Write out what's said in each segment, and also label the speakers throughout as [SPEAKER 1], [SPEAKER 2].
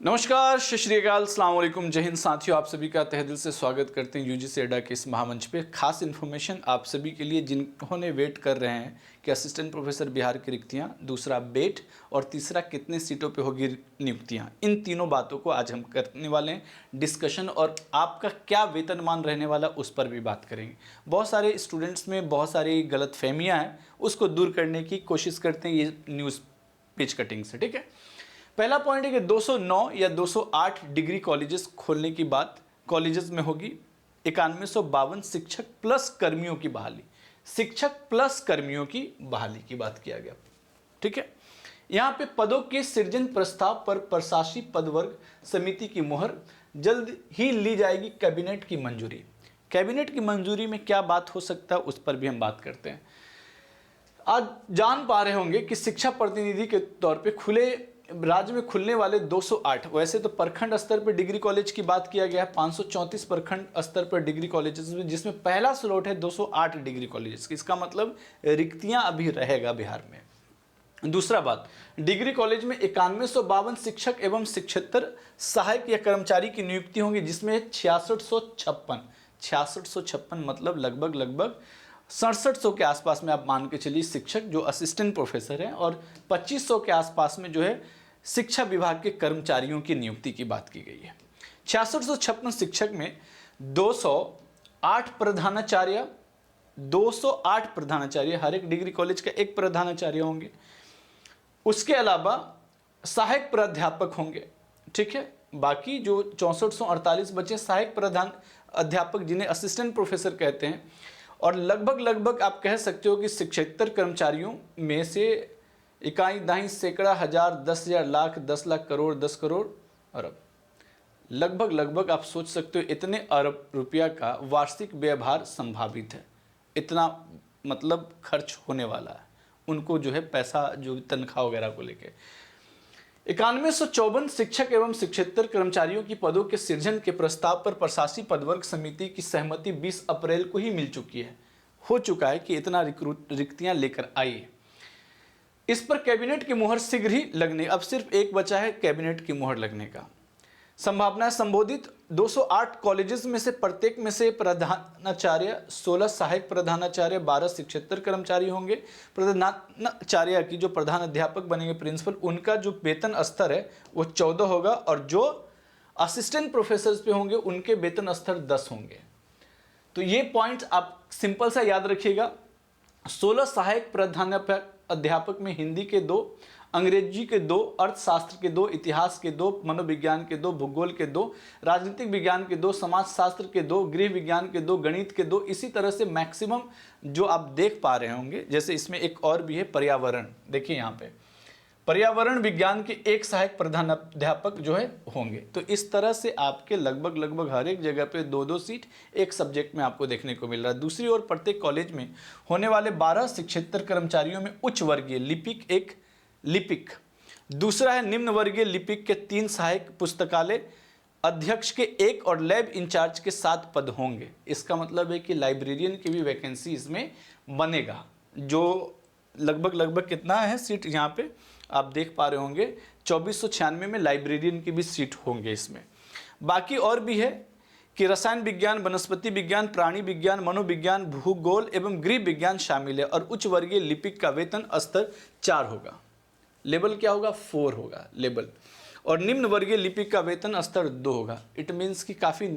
[SPEAKER 1] नमस्कार, सत श्री अकाल, अस्सलाम वालेकुम, जय हिंद साथियों। आप सभी का तहे दिल से स्वागत करते हैं यूजीसी एडा के इस महामंच पे। खास इन्फॉर्मेशन आप सभी के लिए जिन्होंने वेट कर रहे हैं कि असिस्टेंट प्रोफेसर बिहार की रिक्तियाँ, दूसरा बेट और तीसरा कितने सीटों पे होगी नियुक्तियाँ। इन तीनों बातों को आज हम करने वाले हैं डिस्कशन, और आपका क्या वेतनमान रहने वाला उस पर भी बात करेंगे। बहुत सारे स्टूडेंट्स में बहुत सारी गलतफहमियाँ हैं, उसको दूर करने की कोशिश करते हैं ये न्यूज़ पेज कटिंग से। ठीक है, पहला पॉइंट है कि 209 या 208 डिग्री कॉलेजेस खोलने की बात कॉलेजेस में होगी। 9152 शिक्षक प्लस कर्मियों की बहाली, शिक्षक प्लस कर्मियों की बहाली की बात किया गया। ठीक है, यहाँ पे पदों के सृजन प्रस्ताव पर प्रशासी पदवर्ग समिति की मुहर, जल्द ही ली जाएगी कैबिनेट की मंजूरी। कैबिनेट की मंजूरी में क्या बात हो सकता है उस पर भी हम बात करते हैं। आज जान पा रहे होंगे कि शिक्षा प्रतिनिधि के तौर पे खुले राज्य में खुलने वाले 208, वैसे तो प्रखंड स्तर पर डिग्री कॉलेज की बात किया गया है 534 प्रखंड स्तर पर डिग्री कॉलेजेस में, जिसमें पहला स्लॉट है 208 डिग्री कॉलेजेस की। इसका मतलब रिक्तियां अभी रहेगा बिहार में। दूसरा बात, डिग्री कॉलेज में 9152 शिक्षक एवं 76 सहायक या कर्मचारी की नियुक्ति होंगी, जिसमें 6656 मतलब लगभग 6700 के आसपास में आप मान के चलिए शिक्षक जो असिस्टेंट प्रोफेसर हैं, और 2500 के आसपास में जो है शिक्षा विभाग के कर्मचारियों की नियुक्ति की बात की गई है। 6656 शिक्षक में 208 प्रधानाचार्य, 208 प्रधानाचार्य, हर एक डिग्री कॉलेज का एक प्रधानाचार्य होंगे। उसके अलावा सहायक प्राध्यापक होंगे। ठीक है, बाकी जो 6448 बचे सहायक प्रधान अध्यापक जिन्हें असिस्टेंट प्रोफेसर कहते हैं, और लगभग आप कह सकते हो कि 76 कर्मचारियों में से इकाई दाई सैकड़ा हजार 10,000 लाख 10 लाख करोड़ 10 करोड़ अरब, लगभग आप सोच सकते हो इतने अरब रुपया का वार्षिक व्यवहार संभावित है। इतना मतलब खर्च होने वाला है उनको, जो है पैसा जो तनख्वाह वगैरह को लेके। 9154 शिक्षक एवं 76 कर्मचारियों की पदों के सृजन के प्रस्ताव पर प्रशासी पदवर्ग समिति की सहमति 20 अप्रैल को ही मिल चुकी है। हो चुका है कि इतना रिक्तियां लेकर आई। इस पर कैबिनेट की मुहर शीघ्र ही लगने, अब सिर्फ एक बचा है कैबिनेट की मुहर लगने का। संभावना संबोधित 208 कॉलेजेस में से प्रत्येक में से प्रधानाचार्य, 16 सहायक प्रधानाचार्य, 12 शिक्षकेतर कर्मचारी होंगे। प्रधानाचार्य की जो प्रधान अध्यापक बनेंगे प्रिंसिपल, उनका जो वेतन स्तर है वो 14 होगा, और जो असिस्टेंट प्रोफेसर पे होंगे उनके वेतन स्तर 10 होंगे। तो ये पॉइंट आप सिंपल सा याद रखिएगा। 16 सहायक प्रधानाध्यापक अध्यापक में हिंदी के 2, अंग्रेजी के 2, अर्थशास्त्र के 2, इतिहास के 2, मनोविज्ञान के 2, भूगोल के 2, राजनीतिक विज्ञान के 2, समाजशास्त्र के 2, गृह विज्ञान के 2, गणित के 2। इसी तरह से मैक्सिमम जो आप देख पा रहे होंगे, जैसे इसमें एक और भी है पर्यावरण। देखिए यहाँ पे पर्यावरण विज्ञान के 1 सहायक प्रधानाध्यापक जो है होंगे। तो इस तरह से आपके लगभग हर एक जगह पे 2-2 सीट एक सब्जेक्ट में आपको देखने को मिल रहा है। दूसरी ओर प्रत्येक कॉलेज में होने वाले 12 शिक्षकेतर कर्मचारियों में उच्च वर्गीय लिपिक एक लिपिक, दूसरा है निम्न वर्गीय लिपिक के 3 सहायक, पुस्तकालय अध्यक्ष के 1 और लैब इंचार्ज के 7 पद होंगे। इसका मतलब है कि लाइब्रेरियन की भी वैकेंसी इसमें बनेगा, जो लगभग कितना है सीट यहाँ पे आप देख पा रहे होंगे। 2496 में लाइब्रेरियन की भी सीट होंगे इसमें। बाकी और भी है कि रसायन विज्ञान, वनस्पति विज्ञान, प्राणी विज्ञान, मनोविज्ञान, भूगोल एवं गृह विज्ञान शामिल है। और उच्च वर्गीय लिपिक का वेतन स्तर 4 होगा, लेवल क्या होगा 4 होगा लेवल, और निम्न वर्गीय लिपिक का वेतन स्तर 2 होगा। इट मीन्स कि काफ़ी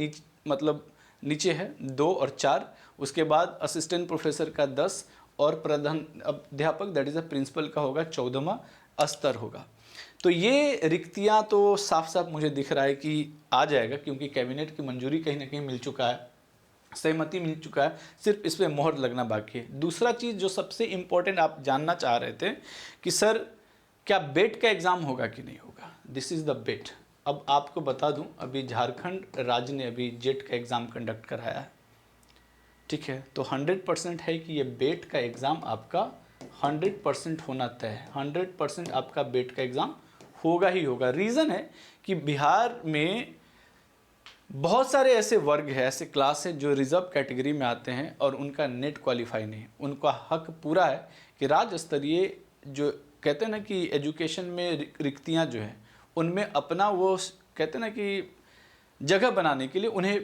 [SPEAKER 1] नीचे है 2 और 4। उसके बाद असिस्टेंट प्रोफेसर का 10 और प्रधान अध्यापक दैट इज अ प्रिंसिपल का होगा 14वां स्तर होगा। तो ये रिक्तियां तो साफ मुझे दिख रहा है कि आ जाएगा, क्योंकि कैबिनेट की मंजूरी कहीं ना कहीं मिल चुका है, सहमति मिल चुका है, सिर्फ इस पर मोहर लगना बाकी है। दूसरा चीज़ जो सबसे इम्पोर्टेंट आप जानना चाह रहे थे कि सर क्या बेट का एग्ज़ाम होगा कि नहीं होगा, दिस इज़ द बेट। अब आपको बता दूं, अभी झारखंड राज्य ने अभी जेट का एग्ज़ाम कंडक्ट कराया है। ठीक है, तो 100% है कि ये बेट का एग्ज़ाम आपका 100% होना तय है। 100% आपका बेट का एग्ज़ाम होगा ही होगा। रीज़न है कि बिहार में बहुत सारे ऐसे वर्ग हैं, ऐसे क्लास हैं जो रिजर्व कैटेगरी में आते हैं और उनका नेट क्वालिफाई नहीं है। उनका हक पूरा है कि राज्य स्तरीय जो कहते हैं ना कि एजुकेशन में रिक्तियाँ जो हैं उनमें अपना वो कहते हैं ना कि जगह बनाने के लिए उन्हें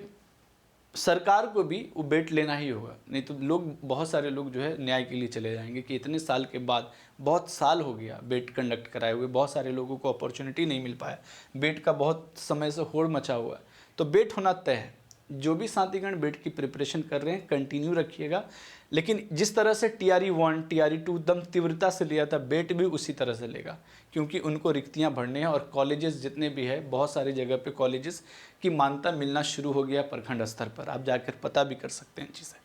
[SPEAKER 1] सरकार को भी वो बेट लेना ही होगा, नहीं तो लोग बहुत सारे लोग जो है न्याय के लिए चले जाएंगे कि इतने साल के बाद, बहुत साल हो गया बेट कंडक्ट कराए हुए, बहुत सारे लोगों को अपॉर्चुनिटी नहीं मिल पाया, बेट का बहुत समय से होड़ मचा हुआ है, तो बेट होना तय है। जो भी साथीगण बेट की प्रिपरेशन कर रहे हैं कंटिन्यू रखिएगा, लेकिन जिस तरह से TRE 1 TRE 2 दम तीव्रता से लिया था, बेट भी उसी तरह से लेगा, क्योंकि उनको रिक्तियां भरने हैं। और कॉलेजेस जितने भी है, बहुत सारी जगह पे कॉलेजेस की मान्यता मिलना शुरू हो गया प्रखंड स्तर पर, आप जाकर पता भी कर सकते हैं चीज़ें।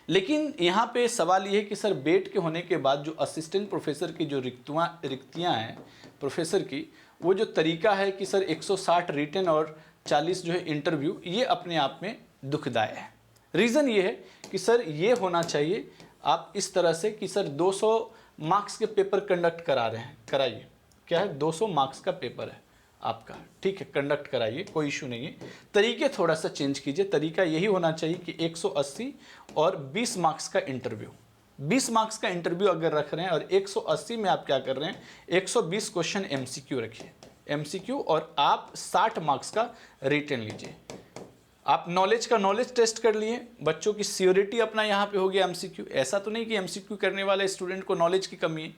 [SPEAKER 1] लेकिन यहाँ पे सवाल ये है कि सर बेट के होने के बाद जो असिस्टेंट प्रोफेसर की जो रिक्तियाँ हैं प्रोफेसर की, वो जो तरीका है कि सर 160 रिटन और 40 जो है इंटरव्यू, ये अपने आप में दुखदायक है। रीज़न ये है कि सर ये होना चाहिए आप इस तरह से कि सर 200 मार्क्स के पेपर कंडक्ट करा रहे हैं, कराइए, क्या है 200 मार्क्स का पेपर है आपका, ठीक है, कंडक्ट कराइए, कोई इशू नहीं है। तरीके थोड़ा सा चेंज कीजिए, तरीका यही होना चाहिए कि 180 और 20 मार्क्स का इंटरव्यू, 20 मार्क्स का इंटरव्यू अगर रख रहे हैं और 180 में आप क्या कर रहे हैं, 120 क्वेश्चन MCQ रखिए, MCQ, और आप 60 मार्क्स का रिटन लीजिए। आप नॉलेज का नॉलेज टेस्ट कर लिए, बच्चों की सियोरिटी अपना यहाँ पे हो गया MCQ। ऐसा तो नहीं कि MCQ करने वाले स्टूडेंट को नॉलेज की कमी है,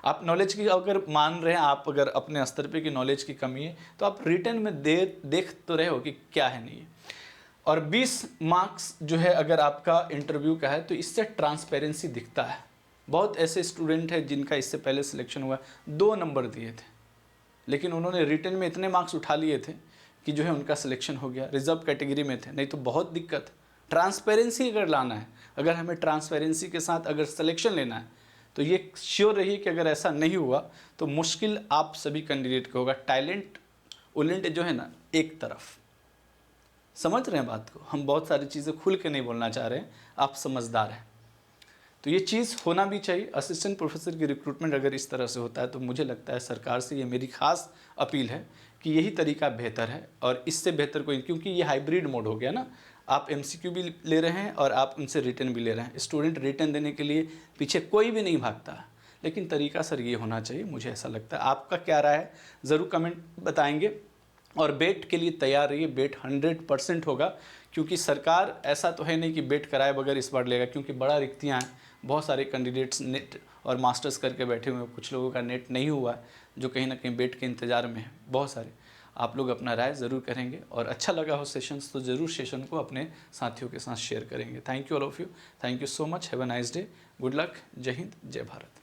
[SPEAKER 1] आप नॉलेज की अगर मान रहे हैं, आप अगर अपने स्तर पे की नॉलेज की कमी है, तो आप रिटन में देख तो रहे हो कि क्या है नहीं है। और 20 मार्क्स जो है अगर आपका इंटरव्यू का है, तो इससे ट्रांसपेरेंसी दिखता है। बहुत ऐसे स्टूडेंट हैं जिनका इससे पहले सिलेक्शन हुआ, 2 नंबर दिए थे, लेकिन उन्होंने रिटन में इतने मार्क्स उठा लिए थे कि जो है उनका सिलेक्शन हो गया, रिजर्व कैटेगरी में थे, नहीं तो बहुत दिक्कत। ट्रांसपेरेंसी अगर लाना है, अगर हमें ट्रांसपेरेंसी के साथ अगर सिलेक्शन लेना है, तो ये श्योर रहिए कि अगर ऐसा नहीं हुआ तो मुश्किल आप सभी कैंडिडेट को होगा। टैलेंट उलेंट जो है ना एक तरफ, समझ रहे हैं बात को, हम बहुत सारी चीज़ें खुल के नहीं बोलना चाह रहे हैं, आप समझदार हैं, तो ये चीज़ होना भी चाहिए। असिस्टेंट प्रोफेसर की रिक्रूटमेंट अगर इस तरह से होता है, तो मुझे लगता है सरकार से ये मेरी खास अपील है कि यही तरीका बेहतर है, और इससे बेहतर कोई, क्योंकि ये हाइब्रिड मोड हो गया ना, आप MCQ भी ले रहे हैं और आप उनसे रिटन भी ले रहे हैं। स्टूडेंट रिटन देने के लिए पीछे कोई भी नहीं भागता, लेकिन तरीका सर ये होना चाहिए, मुझे ऐसा लगता है। आपका क्या राय है ज़रूर कमेंट बताएंगे, और बेट के लिए तैयार रहिए, बेट 100% होगा, क्योंकि सरकार ऐसा तो है नहीं कि बेट कराए बगैर इस बार लेगा, क्योंकि बड़ा रिक्तियाँ हैं, बहुत सारे कैंडिडेट्स नेट और मास्टर्स करके बैठे हुए हैं, कुछ लोगों का नेट नहीं हुआ है, जो कहीं ना कहीं बेट के इंतज़ार में है, बहुत सारे। आप लोग अपना राय ज़रूर करेंगे, और अच्छा लगा हो सेशंस तो ज़रूर सेशन को अपने साथियों के साथ शेयर करेंगे। Thank you all of you, thank you so much, have a nice day, good luck, जय हिंद, जय भारत।